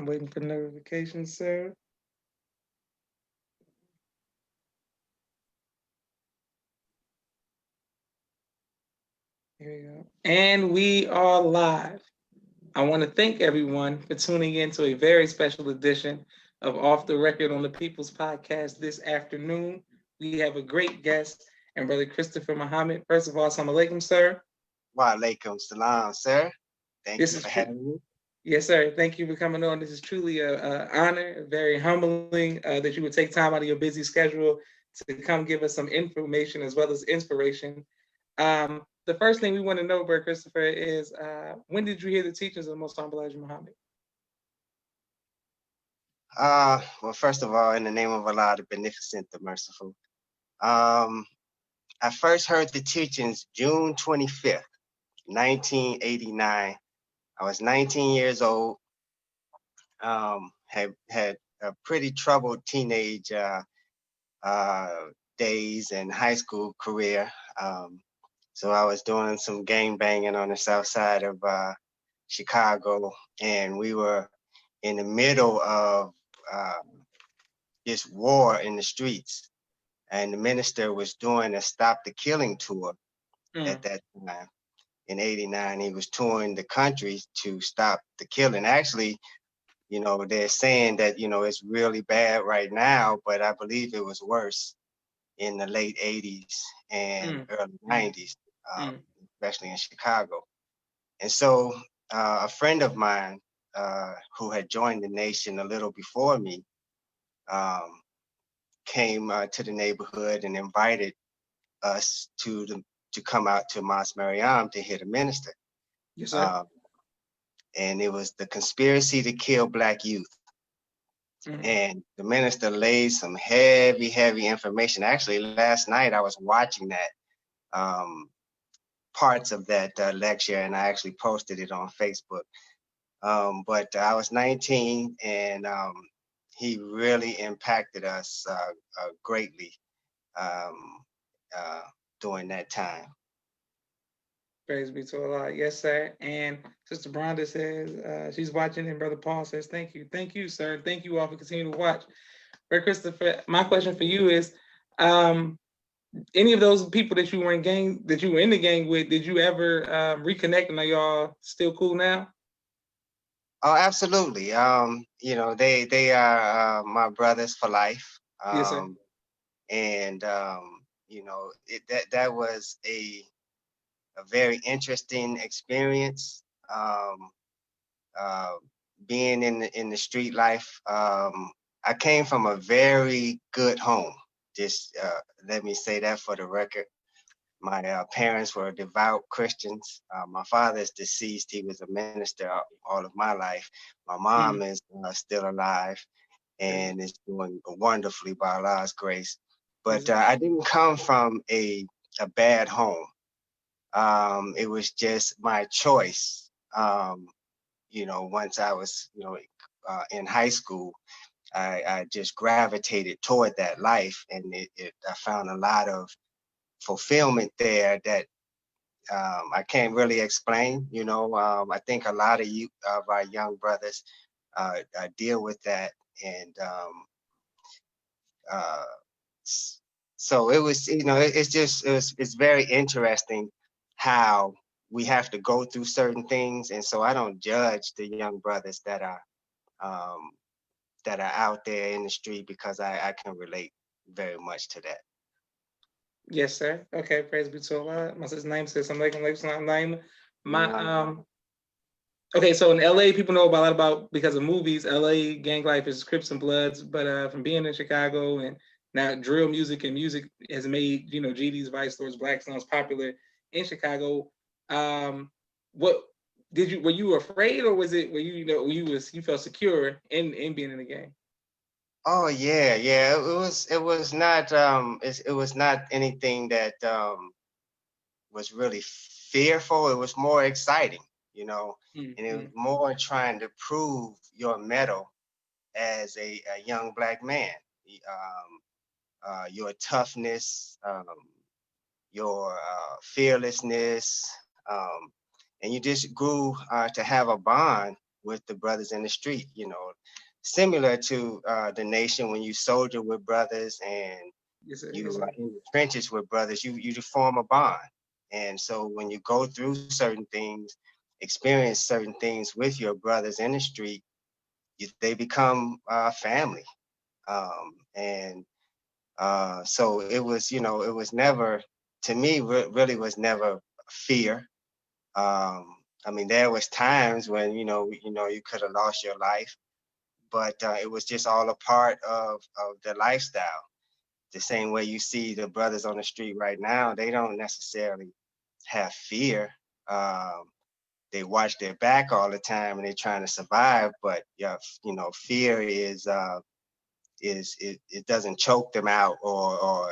waiting for notifications, sir. Here we go. And we are live. I want to thank everyone for tuning in to a very special edition of Off the Record on the People's Podcast this afternoon. We have a great guest and Brother Christopher Muhammad. First of all, assalamu alaikum, sir. Wa alaikum salam, sir. Thank This you is for true. having me. Yes, sir. Thank you for coming on. This is truly an honor, very humbling that you would take time out of your busy schedule to come give us some information as well as inspiration. The first thing we want to know, Brother Christopher, is when did you hear the teachings of the Most Honorable Elijah Muhammad? Well, first of all, in the name of Allah, the Beneficent, the Merciful, I first heard the teachings June 25th, 1989. I was 19 years old, had a pretty troubled teenage days and high school career. So I was doing some gang banging on the south side of Chicago, and we were in the middle of this war in the streets. And the minister was doing a Stop the Killing tour at that time. In 89, he was touring the country to stop the killing. Actually, you know, they're saying that, you know, it's really bad right now, but I believe it was worse in the late 80s and early 90s, especially in Chicago. And so a friend of mine who had joined the nation a little before me came to the neighborhood and invited us to come out to Mosque Mariam to hear the minister. Yes, sir. And it was the conspiracy to kill Black youth. And the minister laid some heavy, heavy information. Actually, last night I was watching that parts of that lecture, and I actually posted it on Facebook. But I was 19, and he really impacted us greatly during that time. Praise be to Allah. Yes, sir. And Sister Bronda says she's watching, and Brother Paul says, thank you. Thank you, sir. Thank you all for continuing to watch. Brother Christopher, my question for you is, any of those people that you were in the gang with, did you ever reconnect, and are y'all still cool now? Oh, absolutely. You know, they are my brothers for life. Yes, sir. And you know, that was a very interesting experience. Being in the street life. I came from a very good home. Just let me say that for the record. My parents were devout Christians. My father is deceased. He was a minister all of my life. My mom is still alive and is doing wonderfully by Allah's grace. But I didn't come from a bad home. It was just my choice. You know, once I was, you know, in high school, I just gravitated toward that life, and I found a lot of fulfillment there that I can't really explain. You know, I think a lot of our young brothers deal with that, and uh, so it was, you know, it's very interesting how we have to go through certain things, and so I don't judge the young brothers um, that are out there in the street, because I can relate very much to that. Yes, sir. Okay, praise be to Allah. My sister's name says something like my okay, so in LA, people know about a lot about because of movies. LA gang life is Crips and Bloods, but from being in Chicago and now drill music and music has made, you know, GD's, Vice Lords, Black Sounds popular in Chicago. What did you, were you afraid, or was it, were you, you know, you felt secure in being in the gang? Oh yeah, yeah. It was not it was not anything that was really fearful. It was more exciting, you know, and it was more trying to prove your mettle as a young Black man, your toughness, your fearlessness, and you just grew to have a bond with the brothers in the street, similar to the nation when you soldier with brothers and Yes, sir. Yes, you are sir. in the trenches with brothers, you form a bond. And so when you go through certain things, experience certain things with your brothers in the street, they become family. And so it was, it was never, to me, really was never fear. I mean, there was times when, you could have lost your life, but it was just all a part of the lifestyle. The same way you see the brothers on the street right now, they don't necessarily have fear. They watch their back all the time and they're trying to survive. But yeah, fear it doesn't choke them out or.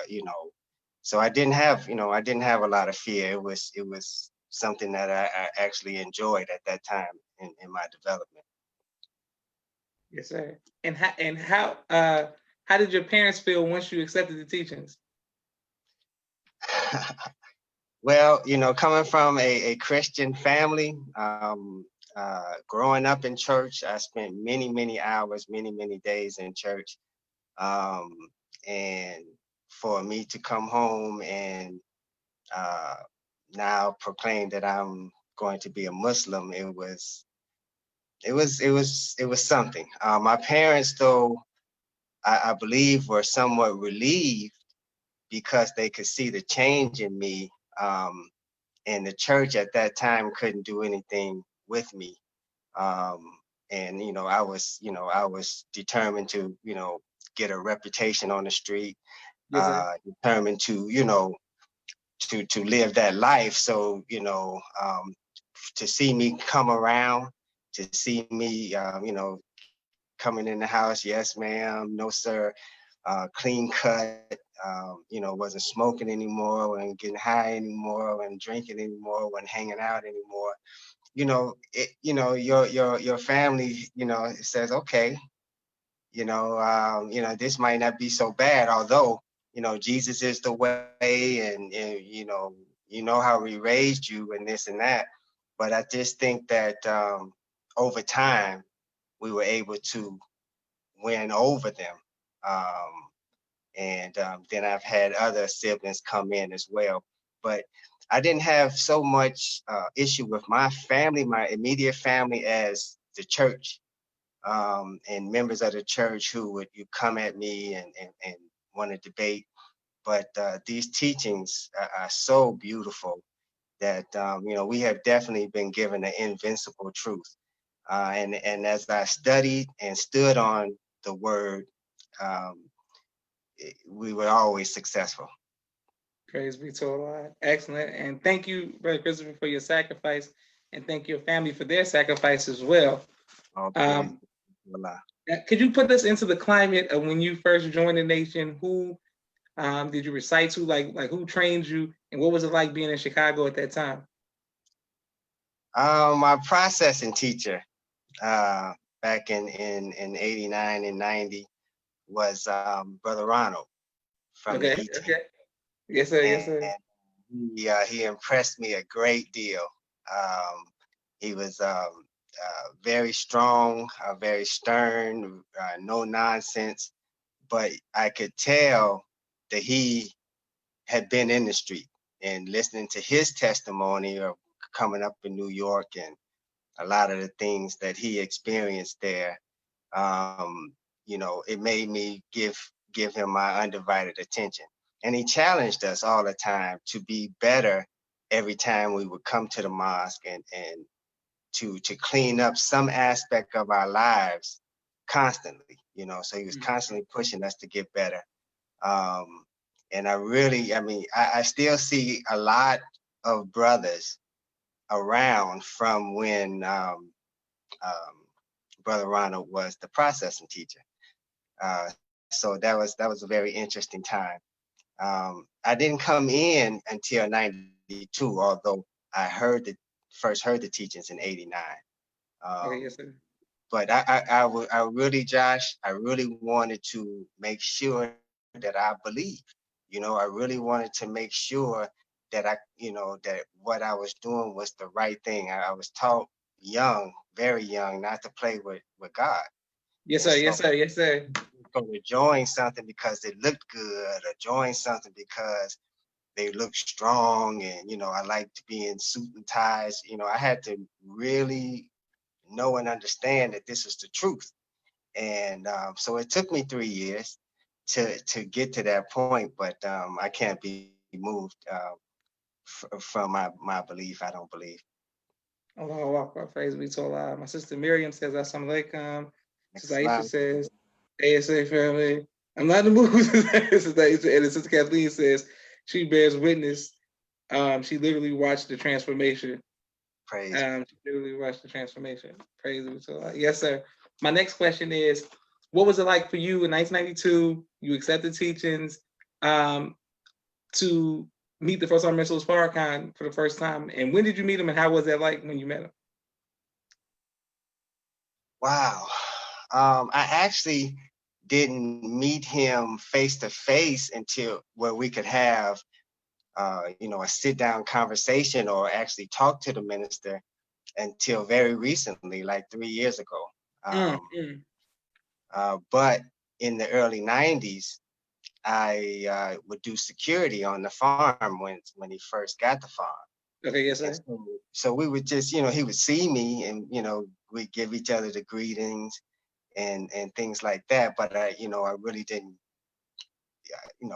So I didn't have a lot of fear. It was something that I actually enjoyed at that time in my development. Yes, sir. How did your parents feel once you accepted the teachings? Well, coming from a Christian family, growing up in church, I spent many, many hours, many, many days in church. Um, and for me to come home and uh, now proclaim that I'm going to be a Muslim, it was something. My parents, though, I believe, were somewhat relieved because they could see the change in me. And the church at that time couldn't do anything with me. Um, and I was determined to get a reputation on the street, Yes, sir. determined to to live that life. So to see me come around, to see me coming in the house, yes ma'am, no sir, clean cut, wasn't smoking anymore, wasn't getting high anymore, wasn't drinking anymore, wasn't hanging out anymore. Your family, says, okay, this might not be so bad, although, Jesus is the way and you know how we raised you and this and that. But I just think that over time, we were able to win over them. Um, and then I've had other siblings come in as well. But I didn't have so much issue with my family, my immediate family, as the church and members of the church who would you come at me and want to debate. But these teachings are so beautiful that we have definitely been given the invincible truth. And as I studied and stood on the word, um, we were always successful. Praise be to Allah. Excellent. And thank you, Brother Christopher, for your sacrifice. And thank your family for their sacrifice as well. All praise Um, to Allah. could you put us into the climate of when you first joined the nation? Who did you recite to? Like who trained you? And what was it like being in Chicago at that time? My processing teacher uh, back in 89 and 90 was Brother Ronald from the Okay. E team. Okay. Yes, sir. And Yes, sir. he impressed me a great deal. Um, he was very strong, very stern, no nonsense, but I could tell that he had been in the street and listening to his testimony of coming up in New York and a lot of the things that he experienced there. It made me give him my undivided attention. And he challenged us all the time to be better every time we would come to the mosque and to clean up some aspect of our lives constantly. So he was constantly pushing us to get better. Um, and I still see a lot of brothers around from when um, Brother Ronald was the processing teacher. So that was a very interesting time. I didn't come in until '92, although I first heard the teachings in '89. Okay. Um, Yes, sir. but I really, Josh, I really wanted to make sure that I believed. I really wanted to make sure that that what I was doing was the right thing. I was taught young, very young, not to play with God. Yes, And sir. so Yes, sir. Yes, sir. go to join something because it looked good, or join something because they look strong, and I like to be in suit and ties. I had to really know and understand that this is the truth. And so it took me 3 years to get to that point, but I can't be moved from my belief. I don't believe. Allah Akbar, praise be to Allah. My sister Miriam says, Assalamu alaikum. Sister Aisha Islam. says, ASA family. I'm not in the mood. Sister Aisha, and Sister Kathleen says, she bears witness. She literally watched the transformation. Praise. She literally watched the transformation. Praise be to Allah. Yes, sir. My next question is, what was it like for you in 1992? You accepted teachings to meet the first time Mr. Farrakhan for the first time. And when did you meet him, and how was that like when you met him? Wow. I actually didn't meet him face to face until where we could have, a sit down conversation or actually talk to the minister until very recently, like 3 years ago. Mm, Um, mm. but in the early 90s, I would do security on the farm when he first got the farm. Okay, yes, And sir. so we would just, he would see me, and, we'd give each other the greetings and things like that. But I really didn't,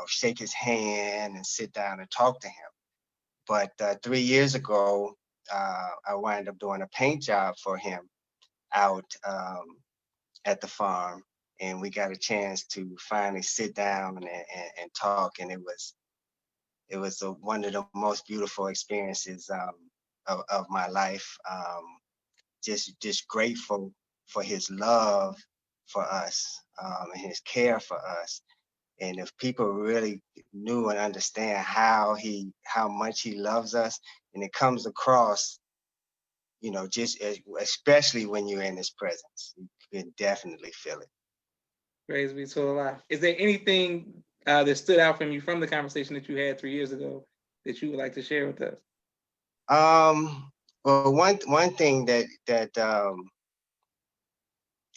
shake his hand and sit down and talk to him. But 3 years ago, I wound up doing a paint job for him out at the farm, and we got a chance to finally sit down and talk, and it was one of the most beautiful experiences of my life. Just grateful for his love for us, and his care for us. And if people really knew and understand how much he loves us, and it comes across, especially when you're in his presence, you can definitely feel it. Praise be to Allah. Is there anything that stood out from you from the conversation that you had 3 years ago that you would like to share with us? Well, one thing that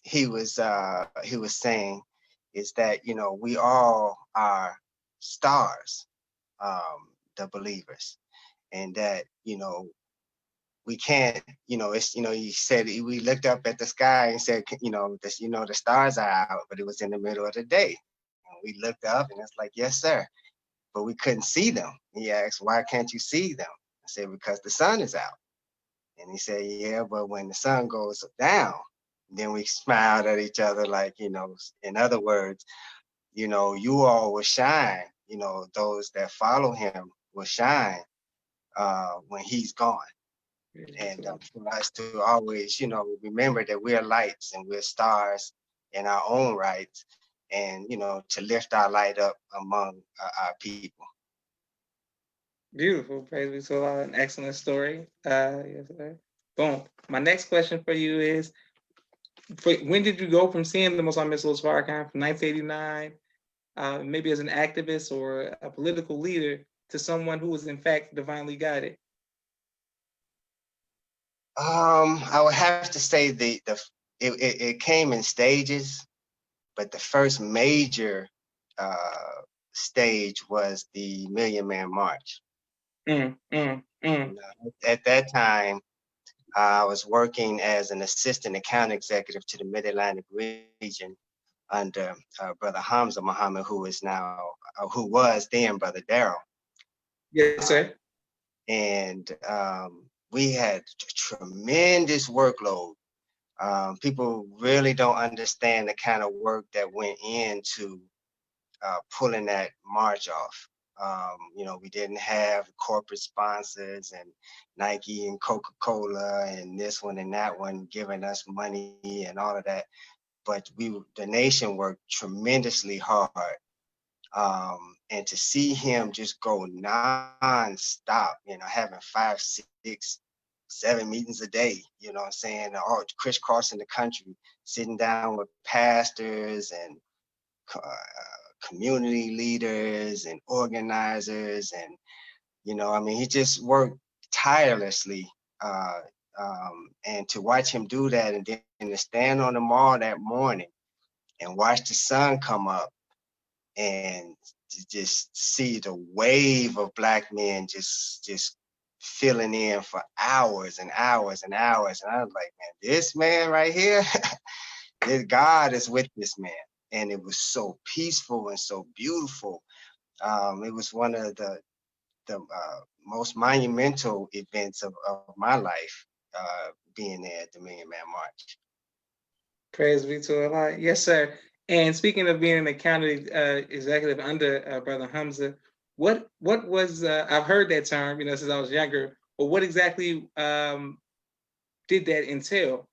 he was saying is that we all are stars, the believers, and that we can't, it's, he said, we looked up at the sky and said, this, the stars are out, but it was in the middle of the day. And we looked up, and it's like, yes, sir, but we couldn't see them. He asked, why can't you see them? I said, because the sun is out. And he said, yeah, but when the sun goes down, then we smiled at each other, like, in other words, you all will shine, those that follow him will shine when he's gone. And for us to always, remember that we're lights and we're stars in our own rights, and, to lift our light up among our people. Beautiful. Praise be to Allah. An excellent story. Yes, sir. Boom. My next question for you is, when did you go from seeing the Muslim Mr. Farrakhan from 1989, maybe as an activist or a political leader, to someone who was in fact divinely guided? I would have to say it came in stages, but the first major uh, stage was the Million Man March. Mm, mm, mm. At that time, I was working as an assistant account executive to the Mid Atlantic region under Brother Hamza Muhammad, who was then Brother Darrell. Yes, sir. And we had tremendous workload. People really don't understand the kind of work that went into pulling that march off. We didn't have corporate sponsors and Nike and Coca-Cola and this one and that one giving us money and all of that. But the nation worked tremendously hard. And to see him just go non-stop, having 5, 6, 7 meetings a day, what I'm saying, all crisscrossing the country, sitting down with pastors and community leaders and organizers. And, he just worked tirelessly And to watch him do that, and then to stand on the mall that morning and watch the sun come up, and to just see the wave of Black men just filling in for hours and hours and hours. And I was like, man, this man right here, God is with this man. And it was so peaceful and so beautiful. It was one of the most monumental events of my life, being there at the Million Man March. Praise be to Allah. Yes, sir. And speaking of being an county executive under Brother Hamza, what was I've heard that term, since I was younger, but what exactly did that entail?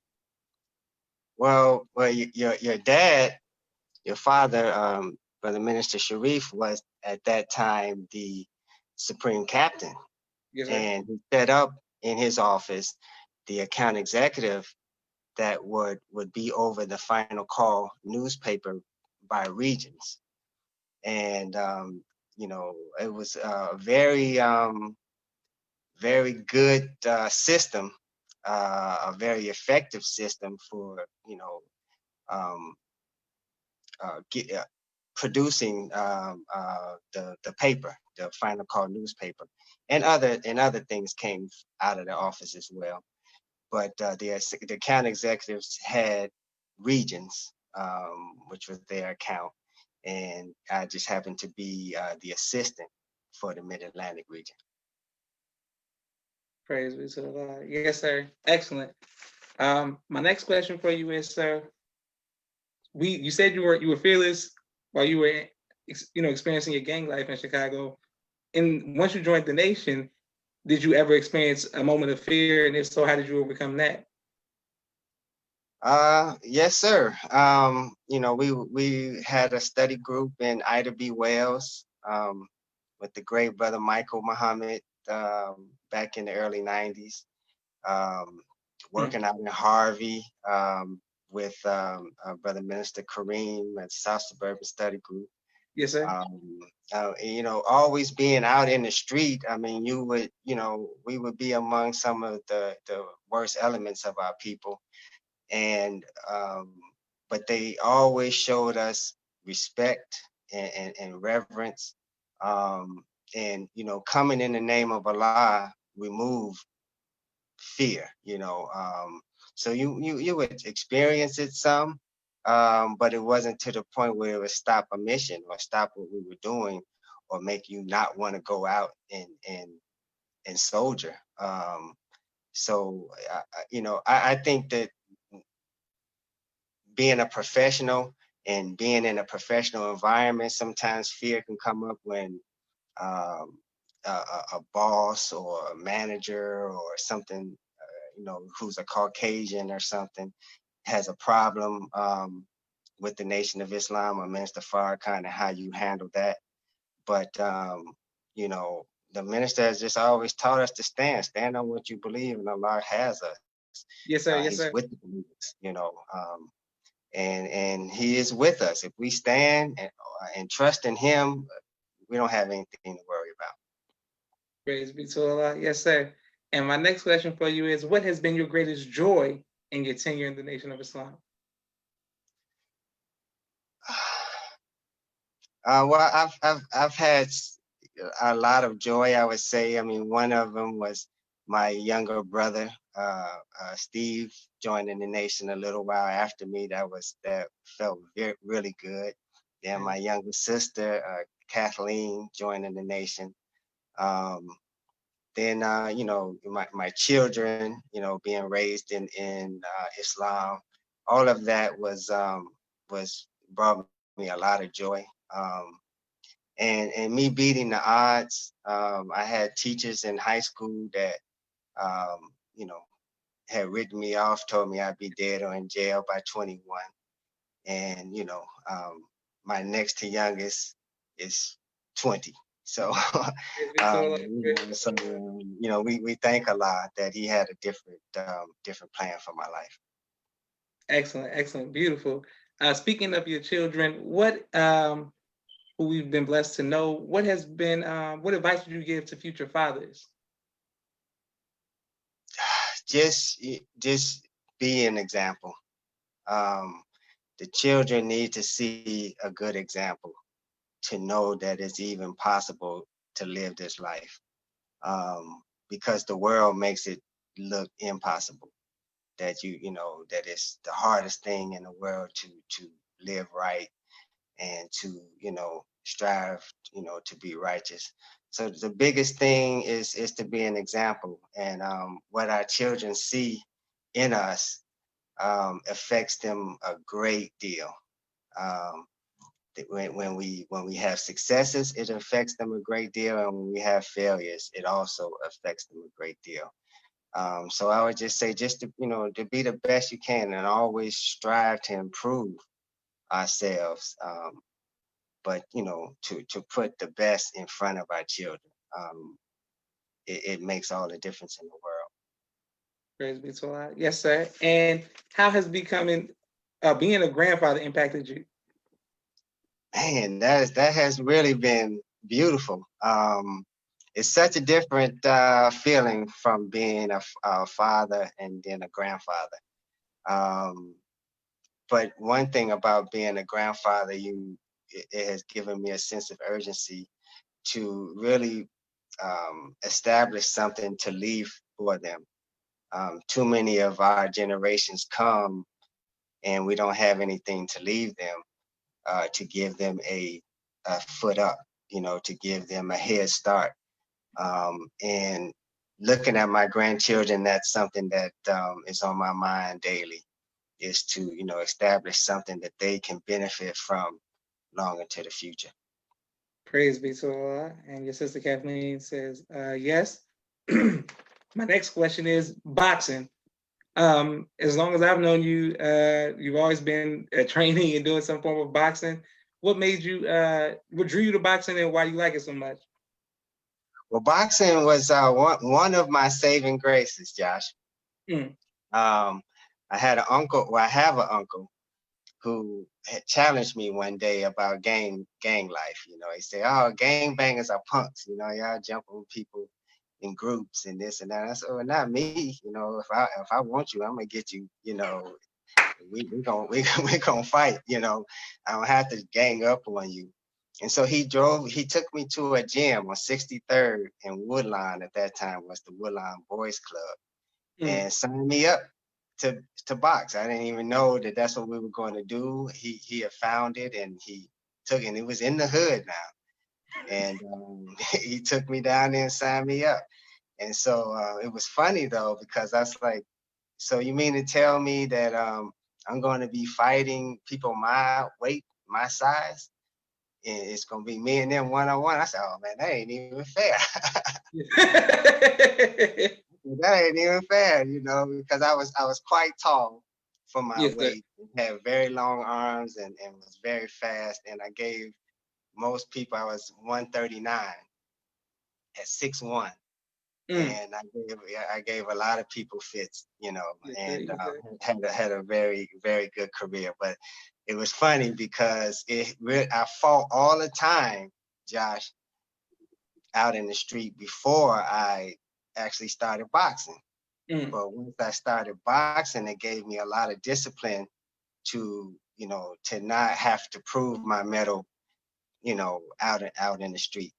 Well, your dad, your father, Brother Minister Sharif, was at that time the supreme captain, Yes, sir. and he set up in his office the account executive that would be over the Final Call newspaper by regions. And it was a very good system, a very effective system for um, producing the paper, the Final Call newspaper, and other things came out of the office as well. But the account executives had regions, which was their account, and I just happened to be the assistant for the Mid-Atlantic region. Praise be to Allah. Yes, sir. Excellent. My next question for you is, sir, you said you were fearless while you were experiencing your gang life in Chicago. And once you joined the nation, did you ever experience a moment of fear? And if so, how did you overcome that? Yes, sir. We had a study group in Ida B. Wells, with the great brother Michael Muhammad, back in the early 90s, working out in Harvey, with Brother Minister Kareem at South Suburban Study Group. Yes, sir. Always being out in the street. I mean, we would be among some of the worst elements of our people. And but they always showed us respect and reverence, and coming in the name of Allah, remove fear. So you would experience it some, but it wasn't to the point where it would stop a mission or stop what we were doing, or make you not want to go out and soldier. So I think that being a professional and being in a professional environment, sometimes fear can come up when a boss or a manager or something, who's a Caucasian or something, has a problem with the Nation of Islam or Minister Farrakhan, and how you handle that. But the minister has just always taught us to stand on what you believe, and Allah has us. Yes, sir. Yes, He's sir. with the believers, and He is with us. If we stand and trust in Him, we don't have anything to worry about. Praise be to Allah. Yes, sir. And my next question for you is, what has been your greatest joy in your tenure in the Nation of Islam? Well, I've had a lot of joy, I would say. I mean, one of them was my younger brother, Steve, joining the nation a little while after me. That felt really good. Then my younger sister, Kathleen, joining the nation. Then my children, being raised in Islam. All of that was brought me a lot of joy. And me beating the odds. I had teachers in high school that you know had written me off, told me I'd be dead or in jail by 21. And my next to youngest is 20. So we thank Allah that He had a different plan for my life. Excellent, excellent, beautiful. Speaking of your children, who we've been blessed to know, what advice would you give to future fathers? just be an example. Um, the children need to see a good example to know that it's even possible to live this life. Because the world makes it look impossible. That that it's the hardest thing in the world to live right and to strive to be righteous. So the biggest thing is to be an example, and what our children see in us affects them a great deal. um, when we have successes, it affects them a great deal, and when we have failures, it also affects them a great deal. So I would just say, just to be the best you can, and always strive to improve ourselves. But to put the best in front of our children, it makes all the difference in the world. Praise be to Allah. Yes, sir. And how has being a grandfather impacted you? Man, that has really been beautiful. It's such a different feeling from being a father and then a grandfather. Um, but one thing about being a grandfather, it has given me a sense of urgency to really establish something to leave for them. Too many of our generations come and we don't have anything to leave them, to give them a foot up, to give them a head start. And looking at my grandchildren, that's something that is on my mind daily, is to, establish something that they can benefit from long into the future. Praise be to Allah. And your sister Kathleen says, yes. My next question is boxing. As long as I've known you, you've always been training and doing some form of boxing. What drew you to boxing, and why do you like it so much? Well, boxing was one of my saving graces, Josh. Mm. I had an uncle, well, I have an uncle who had challenged me one day about gang life. He said, "Oh, gang bangers are punks. Y'all jump on people in groups and this and that." I said, "Well, not me. If I want you, I'm gonna get you. We gonna fight. I don't have to gang up on you." And so he took me to a gym on 63rd and Woodline. At that time was the Woodline Boys Club, and signed me up to box. I didn't even know that that's what we were going to do. He had found it, and he took it. And it was in the hood now, and he took me down there and signed me up. And so it was funny though, because I was like, "So you mean to tell me that I'm going to be fighting people my weight, my size, and it's going to be me and them one-on-one?" I said, "Oh man, that ain't even fair." That ain't even fair, because I was quite tall for my Yes, sir. weight, had very long arms, and was very fast. And I gave most people, I was 139 at 6'1", and I gave a lot of people fits, Yes, sir. and Yes, sir. had a very, very good career. But it was funny because I fought all the time, Josh, out in the street before I actually started boxing. But once I started boxing, it gave me a lot of discipline to, to not have to prove my mettle, out in the street,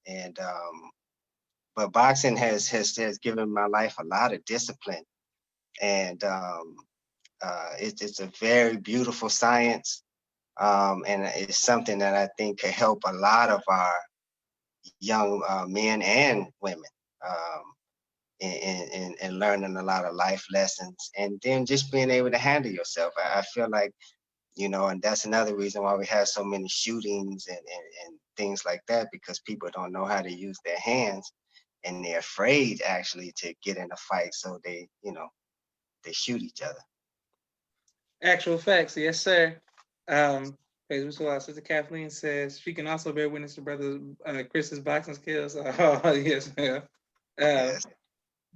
And but boxing has given my life a lot of discipline, and it's a very beautiful science, and it's something that I think could help a lot of our young men and women. And learning a lot of life lessons, and then just being able to handle yourself. I feel like, and that's another reason why we have so many shootings and things like that, because people don't know how to use their hands, and they're afraid actually to get in a fight. So they shoot each other. Actual facts, yes, sir. Praise be to Allah. Sister Kathleen says she can also bear witness to brother Chris's boxing skills. Oh, yes, ma'am. Yes.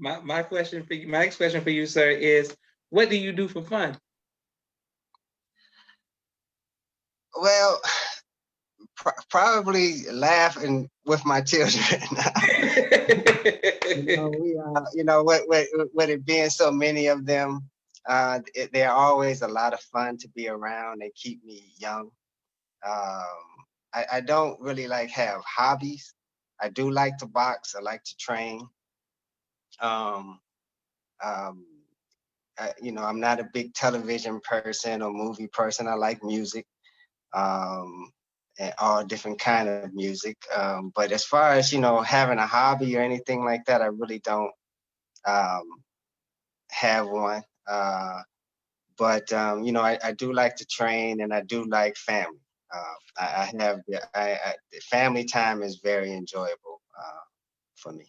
My next question for you, sir, is what do you do for fun? Well, Probably laughing with my children. With it being so many of them, they're always a lot of fun to be around. They keep me young. I don't really like have hobbies. I do like to box. I like to train. Um, um, I'm not a big television person or movie person. I like music, and all different kind of music. But as far as, having a hobby or anything like that, I really don't um, have one. But I do like to train, and I do like family. Family time is very enjoyable for me.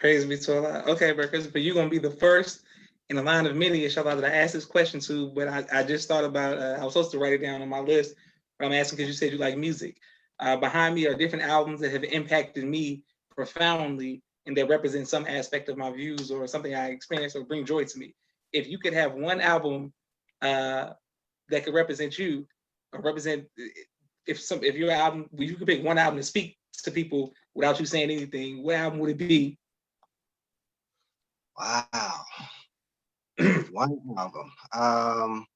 Praise be to Allah. Okay, bro, Christopher, you're gonna be the first in a line of many, inshallah, that I asked this question to, but I just thought about, I was supposed to write it down on my list, but I'm asking because you said you like music. Behind me are different albums that have impacted me profoundly and that represent some aspect of my views or something I experienced or bring joy to me. If you could have one album that could represent you or represent, if your album, you could pick one album to speak to people without you saying anything, what album would it be? Wow. One album.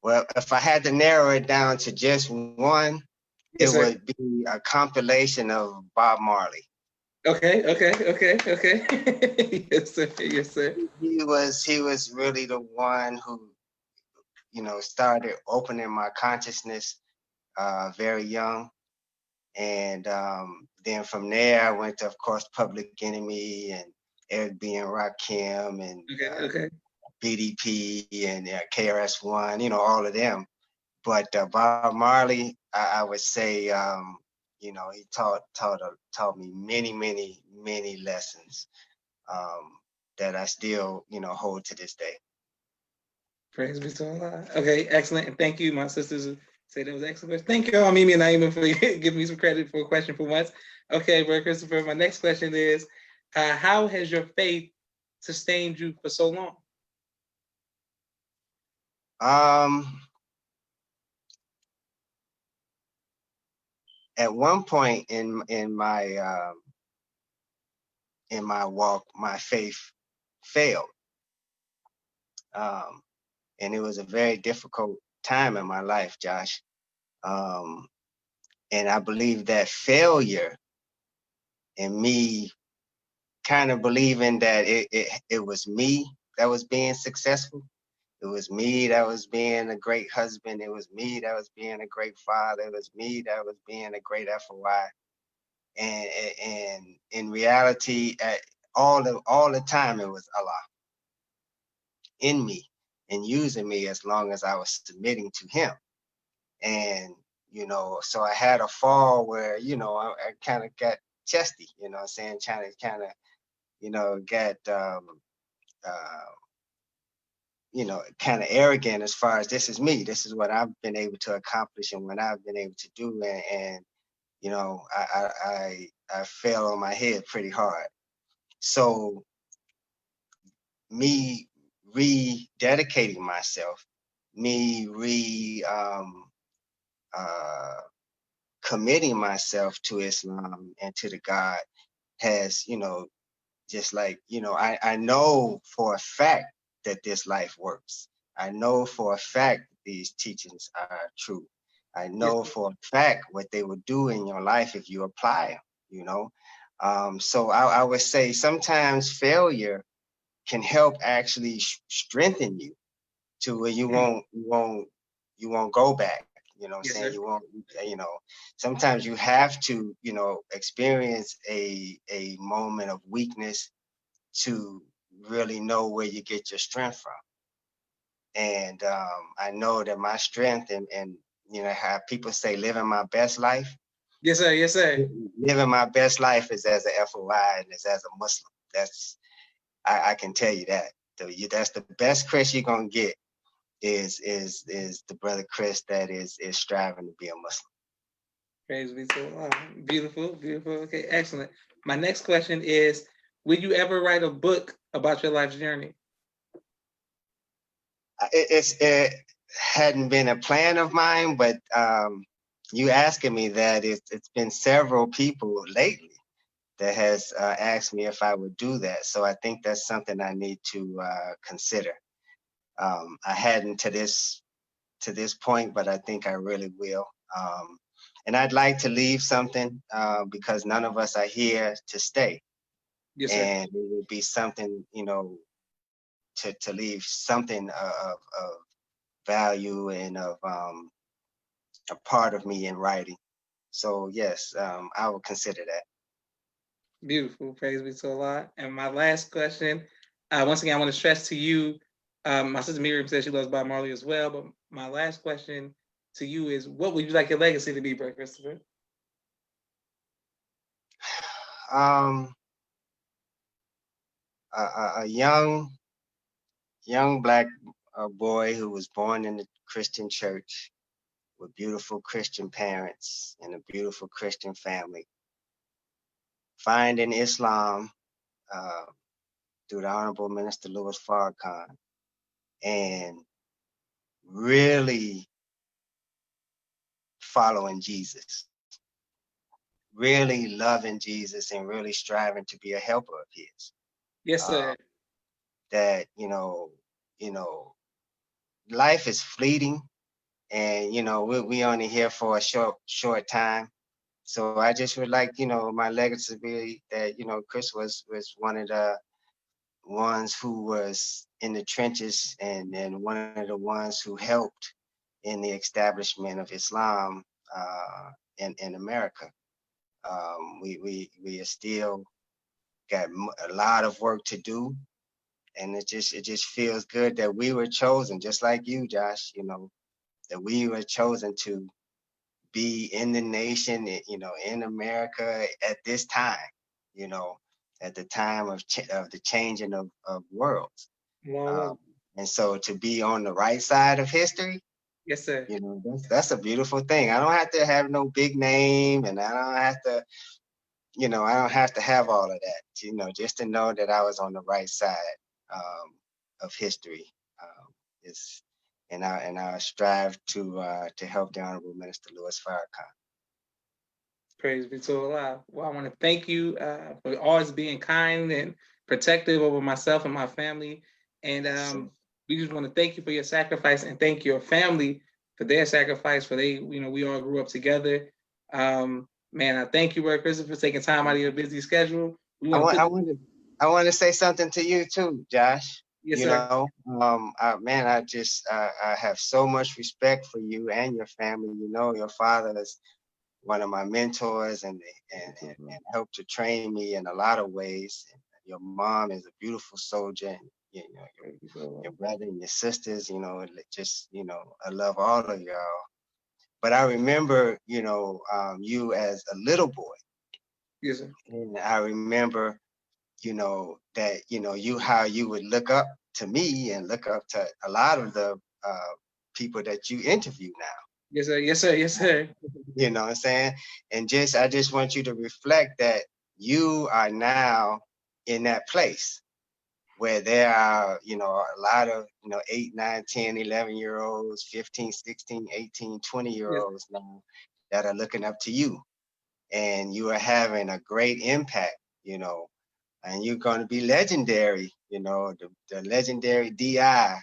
Well, if I had to narrow it down to just one, Yes, it sir. would be a compilation of Bob Marley. Okay. Yes, sir. Yes, sir. He was really the one who, started opening my consciousness very young. And then from there, I went to, of course, Public Enemy and Eric B. and Rakim and Okay. BDP and KRS-One, all of them. But Bob Marley, I would say, he taught me many, many, many lessons that I still, hold to this day. Praise be to Allah. Okay, excellent. And thank you. My sisters say that was excellent. Thank you, Mimi and Naima, for giving me some credit for a question for once. Okay, bro, Christopher, my next question is, how has your faith sustained you for so long? At one point in my walk, my faith failed, and it was a very difficult time in my life, Josh. And I believe that failure and me kind of believing that it was me that was being successful. It was me that was being a great husband. It was me that was being a great father. It was me that was being a great FOI. And in reality, all the time, it was Allah in me and using me as long as I was submitting to Him. And so I had a fall where I kind of got chesty. I'm saying, trying to kind of get kind of arrogant as far as this is me. This is what I've been able to accomplish and what I've been able to do. And I fell on my head pretty hard. So me rededicating myself, me committing myself to Islam and to the God has, just like, I know for a fact that this life works. I know for a fact these teachings are true. I know for a fact what they will do in your life if you apply them, So I would say sometimes failure can help actually strengthen you to where you won't go back. I'm saying? You won't, sometimes you have to, experience a moment of weakness to really know where you get your strength from. And I know that my strength and how people say living my best life. Yes, sir. Yes, sir. Living my best life is as a FOI and is as a Muslim. I can tell you that. That's the best Chris you're gonna get is the brother Chris that is striving to be a Muslim. Praise be to Allah. Beautiful. Okay, excellent. My next question is, will you ever write a book about your life's journey? hadn't been a plan of mine, but you asking me that, it's been several people lately that has asked me if I would do that. So I think that's something I need to consider. I hadn't to this point, but I think I really will. And I'd like to leave something because none of us are here to stay, Yes, sir. and it would be something, to leave something of value and of a part of me in writing. So yes, I will consider that. Beautiful. Praise be to Allah. And my last question, once again, I want to stress to you, my sister Miriam says she loves Bob Marley as well, but my last question to you is, what would you like your legacy to be, Brother Christopher? Um, a young black boy who was born in the Christian church with beautiful Christian parents and a beautiful Christian family, finding Islam uh, through the Honorable Minister Louis Farrakhan, and really following Jesus, really loving Jesus, and really striving to be a helper of his. Yes, Uh, sir. that you know, life is fleeting, and we only here for a short time. So I just would like, my legacy to be that, Chris was one of the ones who was in the trenches, and one of the ones who helped in the establishment of Islam in America. We are still got a lot of work to do, and it just feels good that we were chosen, just like you, Josh. That we were chosen to be in the nation, in America at this time, you know, at the time of the changing of worlds. Wow. Um, and so to be on the right side of history, Yes, sir. that's a beautiful thing. I don't have to have no big name, and I don't have to have all of that, just to know that I was on the right side of history. Is and I strive to help the Honorable Minister Louis Farrakhan. Praise be to Allah. Well, I want to thank you for always being kind and protective over myself and my family. And So, we just want to thank you for your sacrifice and thank your family for their sacrifice. We all grew up together. Man, I thank you, Brother Christopher, for taking time out of your busy schedule. We I want to want put I this. want to I want to say something to you too, Josh. Yes, sir. Man, I have so much respect for you and your family. Your father is one of my mentors, and helped to train me in a lot of ways. And your mom is a beautiful soldier, and your brother and your sisters. I love all of y'all. But I remember, you as a little boy, Yes, sir. and I remember, that how you would look up to me and look up to a lot of the people that you interview now. Yes, sir. Yes, sir. Yes, sir. You know what I'm saying? And I just want you to reflect that you are now in that place where there are, a lot of, 8, 9, 10, 11-year olds, 15, 16, 18, 20-year Yes, olds now that are looking up to you. And you are having a great impact, and you're going to be legendary, the legendary DI,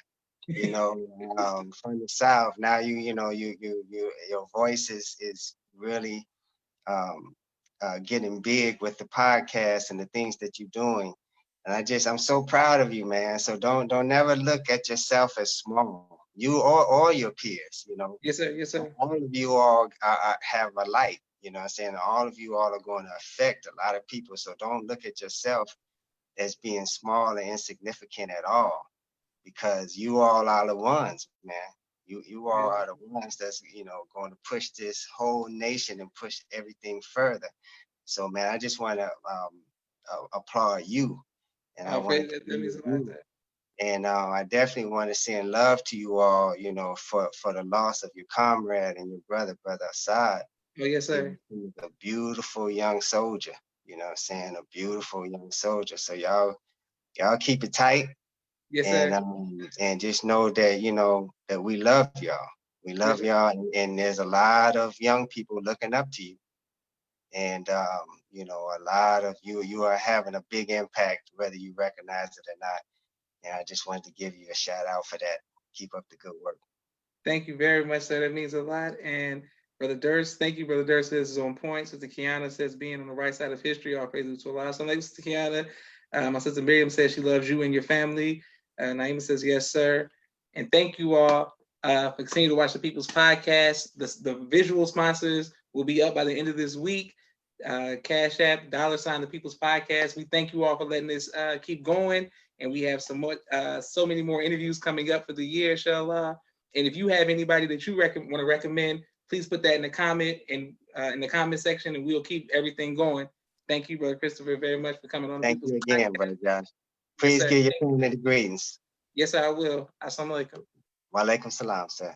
from the South. Now your voice is really um, getting big with the podcast and the things that you're doing. And I'm so proud of you, man. So don't never look at yourself as small. You or all your peers, yes, sir. Yes, sir. all of you all have a light. I'm saying all of you all are going to affect a lot of people. So don't look at yourself as being small and insignificant at all, because you all are the ones, man. You all are the ones that's going to push this whole nation and push everything further. So man, I just want to applaud you, and I Oh, want praise to that. That commend means a lot, you. sir. And I definitely want to send love to you all, for the loss of your comrade and your brother Assad. Oh, yes, sir. He was a beautiful young soldier, a beautiful young soldier. So y'all keep it tight. Yes, and sir. and just know that that we love y'all. We Yes, love sir. y'all, and there's a lot of young people looking up to you, and a lot of you are having a big impact, whether you recognize it or not. And I just wanted to give you a shout out for that. Keep up the good work. Thank you very much, sir. That means a lot. And Brother Durst, thank you, Brother Durst. This is on point. Sister Kiana says, being on the right side of history, all praises to Allah. So, like Sister Kiana, my sister Miriam says she loves you and your family. Naima says, yes, sir. And thank you all for continuing to watch the People's Podcast. The visual sponsors will be up by the end of this week. Cash App, $ the People's Podcast. We thank you all for letting this keep going. And we have some more, so many more interviews coming up for the year, inshallah. And if you have anybody that you want to recommend, please put that in the comment and in the comment section, and we'll keep everything going. Thank you, Brother Christopher, very much for coming on the Thank People's you again, Podcast. Brother Josh. Yes, Please sir. give your family the greetings. Yes, sir, I will. Assalamu alaikum. Wa alaikum salam, sir.